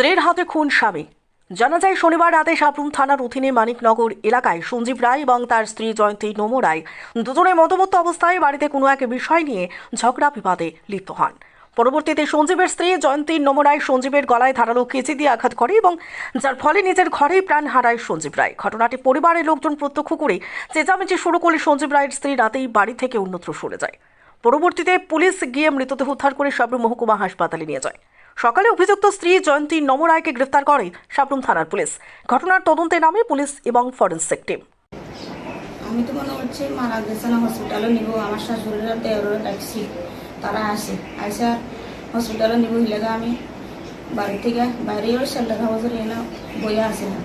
স্ত্রীর হাতে খুন স্বামী। জানা যায় শনিবার রাতে সাবরুম থানার অধীনে মানিকনগর এলাকায় সঞ্জীব রায় এবং তার স্ত্রী জয়ন্তী নমো রায় দুজনে মধ্যবর্তী অবস্থায় বাড়িতে কোনো এক বিষয় নিয়ে ঝগড়া বিবাদে লিপ্ত হন। পরবর্তীতে সঞ্জীবের স্ত্রী জয়ন্তী নমো রায় সঞ্জীবের গলায় ধারালো কেঁচি দিয়ে আঘাত করে এবং যার ফলে নিজের ঘরেই প্রাণ হারায় সঞ্জীব রায়। ঘটনাটি পরিবারের লোকজন প্রত্যক্ষ করে চেঁচামেচি শুরু করলে সঞ্জীব রায়ের স্ত্রী রাতেই বাড়ি থেকে অন্যত্র সরে যায়। পরবর্তীতে পুলিশ গিয়ে মৃতদেহ উদ্ধার করে সাবরুম মহকুমা হাসপাতালে নিয়ে যায়। সকালে অভিযুক্ত স্ত্রী জয়ন্তী নমো রায়কে গ্রেফতার করে সাবরুম থানার পুলিশ। ঘটনার তদন্তে নামে পুলিশ এবং ফরেনসিক টিম। আমি তো মনে হচ্ছে মারা গেছে না, হসপিটালে নিব। আমার শাশুড়িরা দেওয়ারে ডাকছি, তারা আসে হসপিটালে নিব হিলেগা আমি বাড়ি থেকে বাইরে শেল্টার হাউসের এনে বইয়া আসিলাম।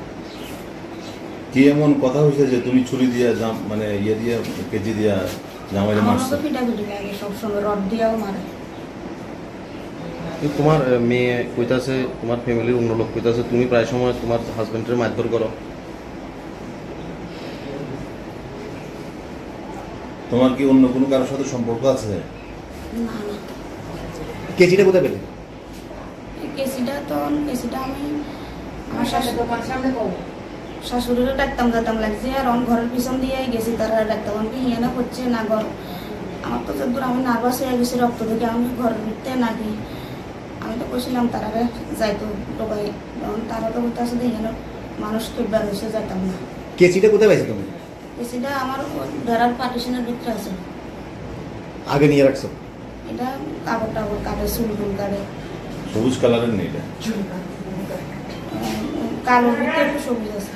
কি এমন কথা হয়েছে যে তুমি ছুরি দিয়া মানে ইয়ে দিয়া কেজি দিয়া জামাইলে মারছো? আমার পিটাপিটি লাগে সবসময়, রড দিয়াও মারে। তোমার মেয়ে কইতাছে, তোমার ফ্যামিলির অন্য লোক কইতাছে তুমি প্রায় সময় তোমার হাজবেন্ডের মারধর করো। তোমার কি অন্য কোনো কারোর সাথে সম্পর্ক আছে? না না। কেজিটা কোথায় পেলে? কেসিটা আমি আমার শাশুড়িরও ডাকতাম লাগছে, আর ঘরের পিছন দিয়ে গেছি, তারা ডাকতাম কি হিয়ানা করছে না ঘর। আমার তো যতদূর আমি নার্ভাস হয়ে গেছি, রক্ত দেখে আমি ঘরের ভিতরে নাকি আমি তো বলছিলাম তারা যাইতো টোকাই, তখন তারা তো বলতে আসলে হিয়ানো মানুষকে বেরোসে যাইতাম না। কেজিটা কোথায় পাইছো তুমি? কেসিটা আমার ঘরের পার্টিশনের ভিতরে আছে। আগে নিয়ে রাখছো? এটা কাপড় টাপড় কাটে, চুল টুল কাটে। সবুজ কালারের নেই এটা? কালোর ভিতরে একটু সবুজ আছে।